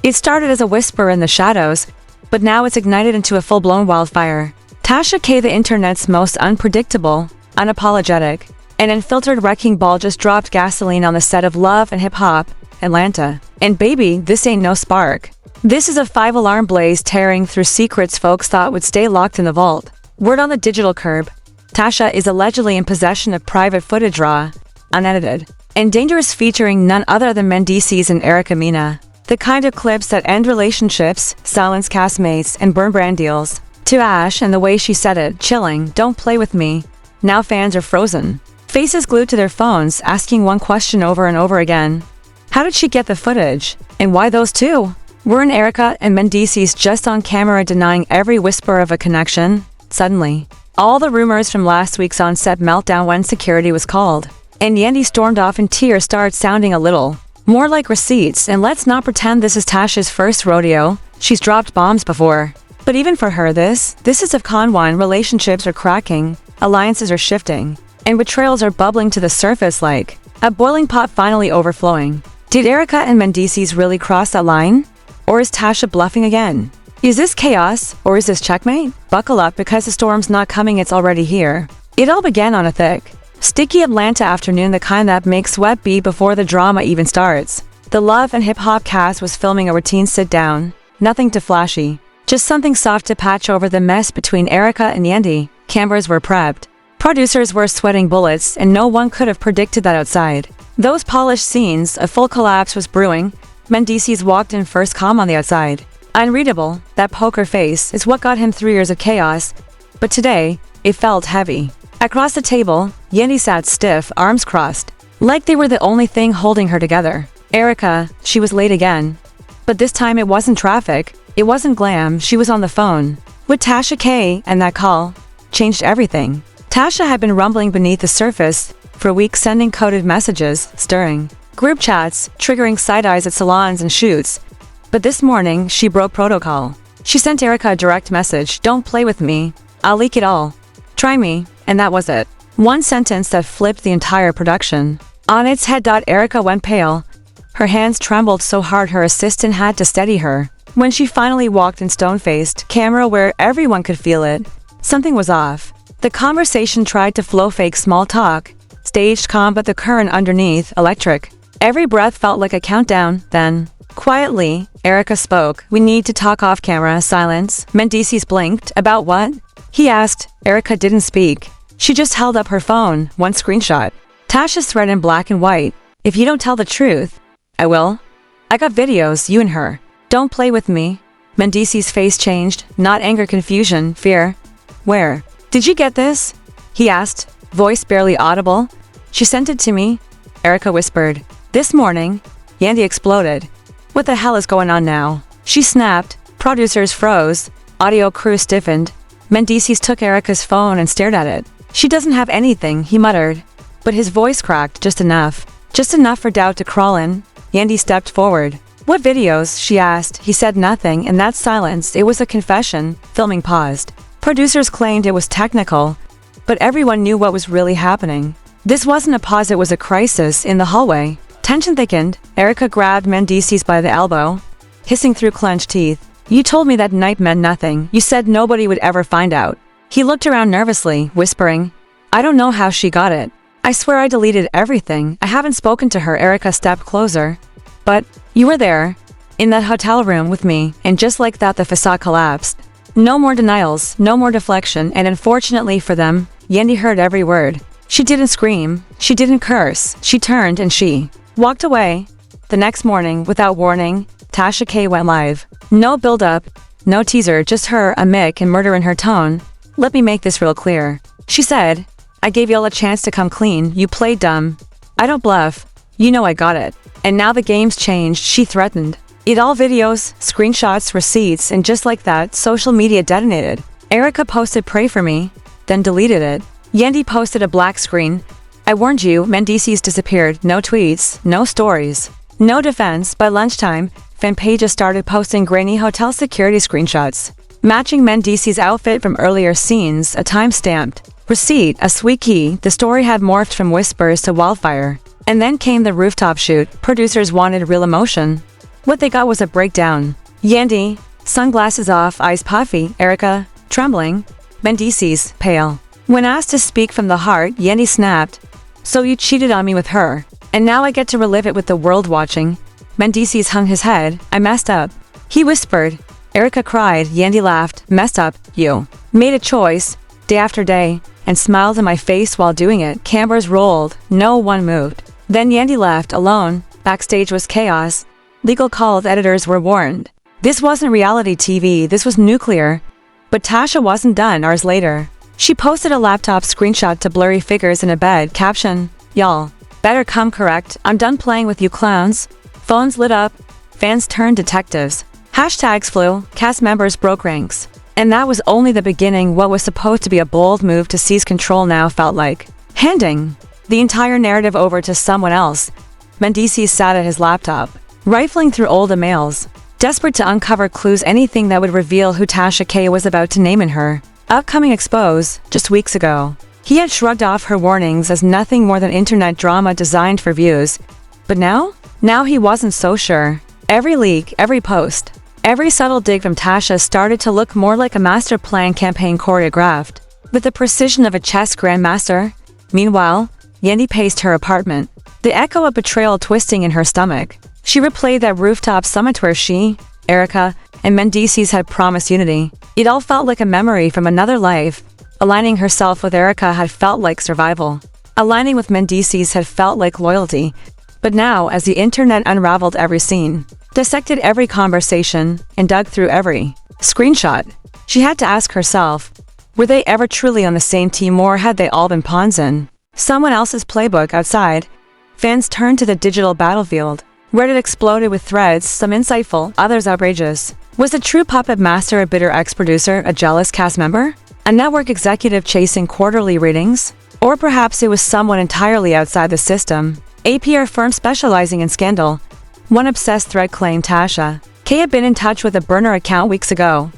It started as a whisper in the shadows, but now it's ignited into a full-blown wildfire. Tasha K, the internet's most unpredictable, unapologetic, and unfiltered wrecking ball, just dropped gasoline on the set of Love and Hip Hop Atlanta. And baby, this ain't no spark. This is a 5-alarm blaze tearing through secrets folks thought would stay locked in the vault. Word on the digital curb: Tasha is allegedly in possession of private footage, raw, unedited, and dangerous, featuring none other than Mendeecees and Erica Mena. The kind of clips that end relationships, silence castmates, and burn brand deals. To Ash, and the way she said it, chilling, "Don't play with me." Now fans are frozen, faces glued to their phones, asking one question over and over again. How did she get the footage? And why those two? Weren't Erica and Mendeecees just on camera denying every whisper of a connection? Suddenly, all the rumors from last week's on-set meltdown when security was called, and Yandy stormed off in tears, started sounding a little more like receipts. And let's not pretend this is Tasha's first rodeo. She's dropped bombs before. But even for her, this is of con one. Relationships are cracking, alliances are shifting, and betrayals are bubbling to the surface like a boiling pot finally overflowing. Did Erica and Mendeecees really cross that line? Or is Tasha bluffing again? Is this chaos, or is this checkmate? Buckle up, because the storm's not coming, it's already here. It all began on a thick, sticky Atlanta afternoon, the kind that makes sweat bead before the drama even starts. The Love and Hip Hop cast was filming a routine sit-down, nothing too flashy, just something soft to patch over the mess between Erica and Yandy. Cameras were prepped, producers were sweating bullets, and no one could have predicted that outside those polished scenes, a full collapse was brewing. Mendeecees walked in first, calm on the outside. Unreadable, that poker face is what got him 3 years of chaos. But today, it felt heavy. Across the table, Yandy sat stiff, arms crossed, like they were the only thing holding her together. Erica, she was late again. But this time it wasn't traffic, it wasn't glam, she was on the phone with Tasha K, and that call changed everything. Tasha had been rumbling beneath the surface for weeks, sending coded messages, stirring group chats, triggering side-eyes at salons and shoots. But this morning, she broke protocol. She sent Erica a direct message: "Don't play with me. I'll leak it all. Try me." And that was it. One sentence that flipped the entire production on its head. Erica went pale. Her hands trembled so hard her assistant had to steady her. When she finally walked in, stone-faced, camera where everyone could feel it, something was off. The conversation tried to flow, fake small talk, staged calm, but the current underneath, electric. Every breath felt like a countdown. Then, quietly, Erica spoke. "We need to talk off camera." Silence. Mendeecees blinked. "About what?" he asked. Erica didn't speak. She just held up her phone. One screenshot. Tasha's thread in black and white: "If you don't tell the truth, I will. I got videos, you and her. Don't play with me." Mendeecees' face changed. Not anger, confusion, fear. "Where did you get this?" he asked, voice barely audible. "She sent it to me," Erica whispered. "This morning." Yandy exploded. "What the hell is going on now?" she snapped. Producers froze. Audio crew stiffened. Mendeecees took Erica's phone and stared at it. "She doesn't have anything," he muttered. But his voice cracked just enough. Just enough for doubt to crawl in. Yandy stepped forward. "What videos?" she asked. He said nothing. In that silence, it was a confession. Filming paused. Producers claimed it was technical, but everyone knew what was really happening. This wasn't a pause, it was a crisis. In the hallway, tension thickened. Erica grabbed Mendeecees by the elbow, hissing through clenched teeth. "You told me that night meant nothing. You said nobody would ever find out." He looked around nervously, whispering, "I don't know how she got it. I swear I deleted everything. I haven't spoken to her." Erica stepped closer. "But you were there, in that hotel room with me." And just like that, the facade collapsed. No more denials, no more deflection, and unfortunately for them, Yandy heard every word. She didn't scream, she didn't curse, she turned and she walked away. The next morning, without warning, Tasha K went live. No build-up, no teaser, just her, a mic and murder in her tone. "Let me make this real clear," she said. "I gave y'all a chance to come clean. You played dumb. I don't bluff. You know I got it. And now the game's changed," she threatened. "It all videos, screenshots, receipts," and just like that, social media detonated. Erica posted "Pray for me," then deleted it. Yandy posted a black screen. "I warned you." Mendeecees disappeared. No tweets, no stories, no defense. By lunchtime, fan pages started posting grainy hotel security screenshots, matching Mendeecees' outfit from earlier scenes, a time-stamped receipt, a sweet key. The story had morphed from whispers to wildfire. And then came the rooftop shoot. Producers wanted real emotion. What they got was a breakdown. Yandy, sunglasses off, eyes puffy, Erica, trembling, Mendeecees, pale. When asked to speak from the heart, Yandy snapped. So you cheated on me with her, and now I get to relive it with the world watching. Mendeecees hung his head. I messed up. He whispered. Erica cried. Yandy laughed. Messed up, you. Made a choice, day after day, and smiled in my face while doing it. Cameras rolled. No one moved. Then Yandy left, alone. Backstage was chaos. Legal called, editors were warned. This wasn't reality TV, this was nuclear. But Tasha wasn't done. Hours later, she posted a laptop screenshot to blurry figures in a bed, caption, y'all, better come correct, I'm done playing with you clowns. Phones lit up, fans turned detectives. Hashtags flew, cast members broke ranks. And that was only the beginning. What was supposed to be a bold move to seize control now felt like handing the entire narrative over to someone else. Mendeecees sat at his laptop, rifling through old emails, desperate to uncover clues, anything that would reveal who Tasha K was about to name in her upcoming expose. Just weeks ago, he had shrugged off her warnings as nothing more than internet drama designed for views. But now he wasn't so sure. Every leak, every post, every subtle dig from Tasha started to look more like a master plan campaign choreographed with the precision of a chess grandmaster. Meanwhile, Yandy paced her apartment, the echo of betrayal twisting in her stomach. She replayed that rooftop summit where she, Erica, and Mendeecees had promised unity. It all felt like a memory from another life. Aligning herself with Erica had felt like survival. Aligning with Mendeecees had felt like loyalty. But now, as the internet unraveled every scene, dissected every conversation, and dug through every screenshot, she had to ask herself, were they ever truly on the same team, or had they all been pawns in someone else's playbook? Outside, fans turned to the digital battlefield. Reddit exploded with threads, some insightful, others outrageous. Was the true puppet master a bitter ex-producer, a jealous cast member, a network executive chasing quarterly ratings? Or perhaps it was someone entirely outside the system, a PR firm specializing in scandal. One obsessed thread claimed Tasha K had been in touch with a burner account weeks ago,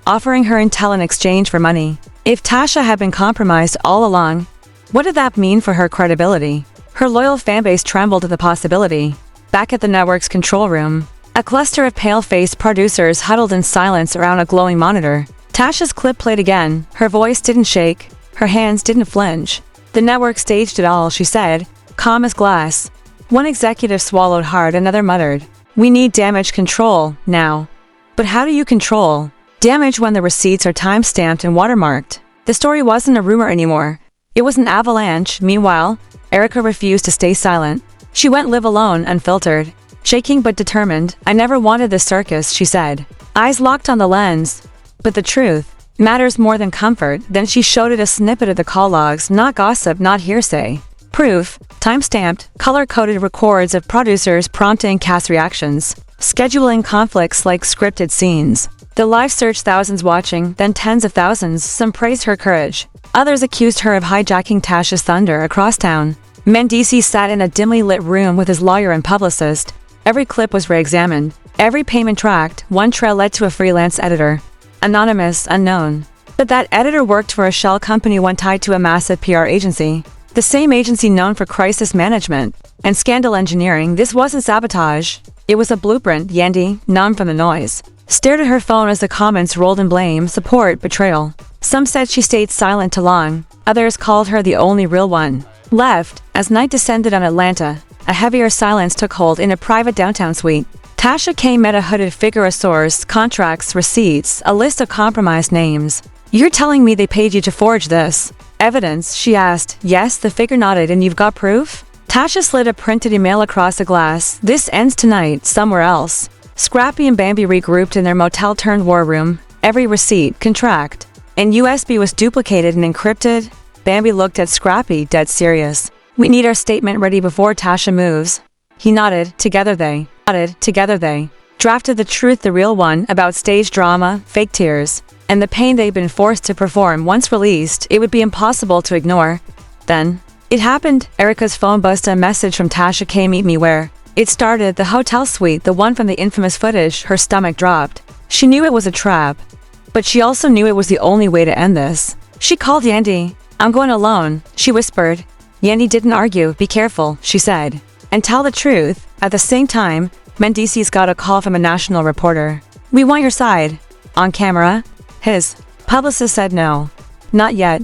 offering her intel in exchange for money. If Tasha had been compromised all along, what did that mean for her credibility? Her loyal fanbase trembled at the possibility. Back at the network's control room, a cluster of pale-faced producers huddled in silence around a glowing monitor. Tasha's clip played again. Her voice didn't shake. Her hands didn't flinch. The network staged it all, she said, calm as glass. One executive swallowed hard, another muttered, we need damage control, now. But how do you control damage when the receipts are time-stamped and watermarked? The story wasn't a rumor anymore. It was an avalanche. Meanwhile, Erica refused to stay silent. She went live alone, unfiltered, shaking but determined. I never wanted this circus, she said, eyes locked on the lens. But the truth matters more than comfort. Then she showed it, a snippet of the call logs, not gossip, not hearsay. Proof, time-stamped, color-coded records of producers prompting cast reactions, scheduling conflicts like scripted scenes. The live searched, thousands watching, then tens of thousands. Some praised her courage. Others accused her of hijacking Tasha's thunder across town. Mendeecees sat in a dimly lit room with his lawyer and publicist. Every clip was re-examined, every payment tracked. One trail led to a freelance editor. Anonymous, unknown. But that editor worked for a shell company, one tied to a massive PR agency. The same agency known for crisis management and scandal engineering. This wasn't sabotage. It was a blueprint. Yandy, numb from the noise, stared at her phone as the comments rolled in blame, support, betrayal. Some said she stayed silent too long. Others called her the only real one left. As night descended on Atlanta, a heavier silence took hold in a private downtown suite. Tasha K met a hooded figure, a source, contracts, receipts, a list of compromised names. You're telling me they paid you to forge this? Evidence, she asked. Yes, the figure nodded. And you've got proof? Tasha slid a printed email across the glass. This ends tonight, somewhere else. Scrappy and Bambi regrouped in their motel-turned-war room. Every receipt, contract, and USB was duplicated and encrypted. Bambi looked at Scrappy, dead serious. We need our statement ready before Tasha moves. He nodded. Together they drafted the truth, the real one, about stage drama, fake tears, and the pain they'd been forced to perform. Once released, it would be impossible to ignore. Then, it happened. Erica's phone buzzed, a message from Tasha K. Meet me where? It started, the hotel suite, the one from the infamous footage. Her stomach dropped. She knew it was a trap, but she also knew it was the only way to end this. She called Yandy. I'm going alone, she whispered. Yandy didn't argue. Be careful, she said, and tell the truth. At the same time, Mendeecees got a call from a national reporter. "We want your side." On camera? His publicist said no. Not yet.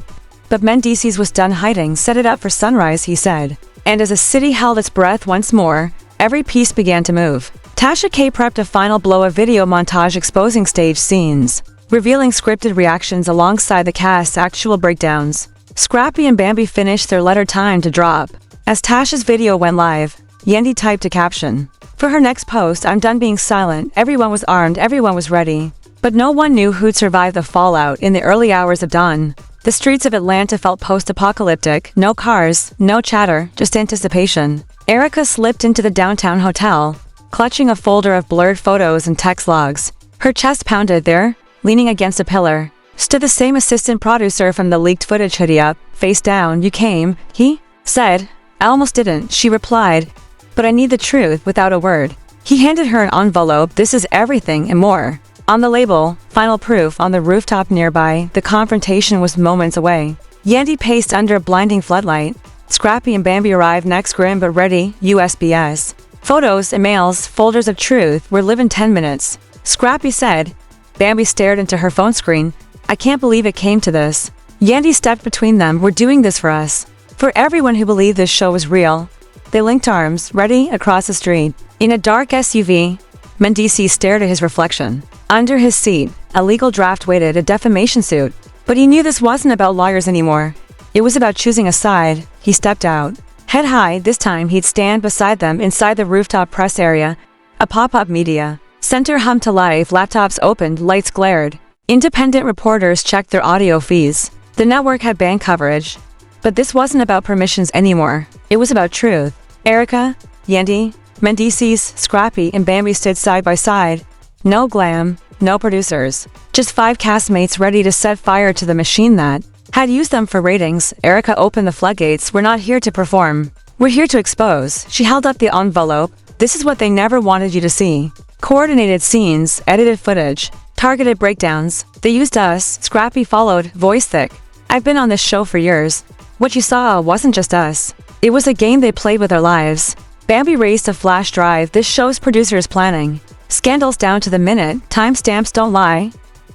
But Mendeecees was done hiding, set it up for sunrise, he said. And as the city held its breath once more, every piece began to move. Tasha K prepped a final blow of video montage exposing stage scenes, revealing scripted reactions alongside the cast's actual breakdowns. Scrappy and Bambi finished their letter time to drop. As Tasha's video went live, Yandy typed a caption. For her next post, "I'm done being silent, everyone was armed, everyone was ready." But no one knew who'd survive the fallout in the early hours of dawn. The streets of Atlanta felt post-apocalyptic, no cars, no chatter, just anticipation. Erica slipped into the downtown hotel, clutching a folder of blurred photos and text logs. Her chest pounded there, leaning against a pillar. Stood the same assistant producer from the leaked footage, hoodie up, face down. "You came," he said. "I almost didn't," she replied. "But I need the truth," without a word. He handed her an envelope. "This is everything and more." On the label, "Final proof." On the rooftop nearby, the confrontation was moments away. Yandy paced under a blinding floodlight. Scrappy and Bambi arrived next, grim but ready, USPS. Photos, emails, folders of truth were live in 10 minutes. Scrappy said. Bambi stared into her phone screen. "I can't believe it came to this." Yandy stepped between them. "We're doing this for us. For everyone who believed this show was real." They linked arms, ready, across the street. In a dark SUV, Mendeecees stared at his reflection. Under his seat, a legal draft waited, a defamation suit. But he knew this wasn't about lawyers anymore. It was about choosing a side. He stepped out. Head high, this time he'd stand beside them inside the rooftop press area. A pop-up media center hummed to life, laptops opened, lights glared. Independent reporters checked their audio feeds. The network had banned coverage. But this wasn't about permissions anymore. It was about truth. Erica, Yandy, Mendeecees, Scrappy, and Bambi stood side by side. No glam, no producers. Just 5 castmates ready to set fire to the machine that had used them for ratings. Erica opened the floodgates. "We're not here to perform. We're here to expose." She held up the envelope. "This is what they never wanted you to see. Coordinated scenes, edited footage, targeted breakdowns. They used us." Scrappy followed, voice thick. "I've been on this show for years. What you saw wasn't just us. It was a game they played with our lives." Bambi raised a flash drive. "This show's producers planning. Scandals down to the minute, timestamps don't lie."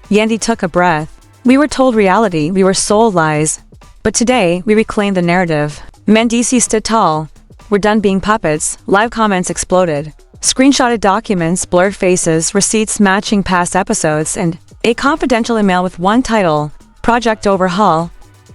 Yandy took a breath. "We were told reality, we were sold lies. But today, we reclaim the narrative." Mendeecees stood tall. "We're done being puppets." Live comments exploded. Screenshotted documents, blurred faces, receipts matching past episodes, and a confidential email with one title, Project Overhaul,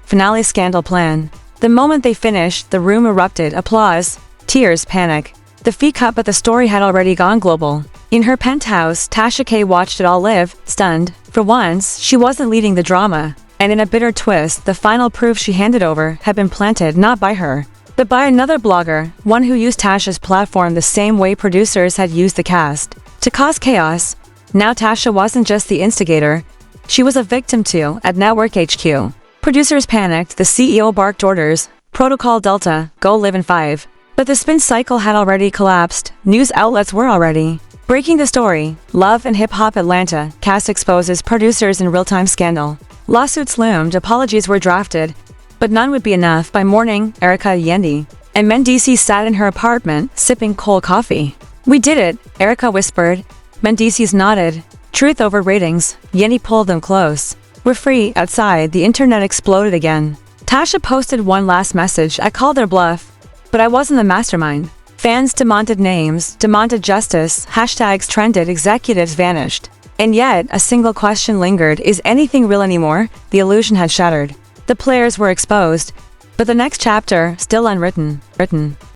Finale Scandal Plan. The moment they finished, the room erupted, applause, tears, panic. The feed cut, but the story had already gone global. In her penthouse, Tasha K watched it all live, stunned. For once, she wasn't leading the drama. And in a bitter twist, the final proof she handed over had been planted not by her, but by another blogger, one who used Tasha's platform the same way producers had used the cast, to cause chaos. Now Tasha wasn't just the instigator. She was a victim too, at Network HQ. Producers panicked, the CEO barked orders, Protocol Delta, go live in 5. But the spin cycle had already collapsed. News outlets were already breaking the story. Love and Hip Hop Atlanta, cast exposes producers in real-time scandal. Lawsuits loomed, apologies were drafted. But none would be enough. By morning, Erica, Yandy, and Mendeecees sat in her apartment, sipping cold coffee. "We did it," Erica whispered. Mendeecees nodded. "Truth over ratings." Yandy pulled them close. "We're free." Outside, the internet exploded again. Tasha posted one last message. "I called their bluff, but I wasn't the mastermind." Fans demanded names, demanded justice, hashtags trended, executives vanished. And yet, a single question lingered: is anything real anymore? The illusion had shattered. The players were exposed, but the next chapter, still unwritten.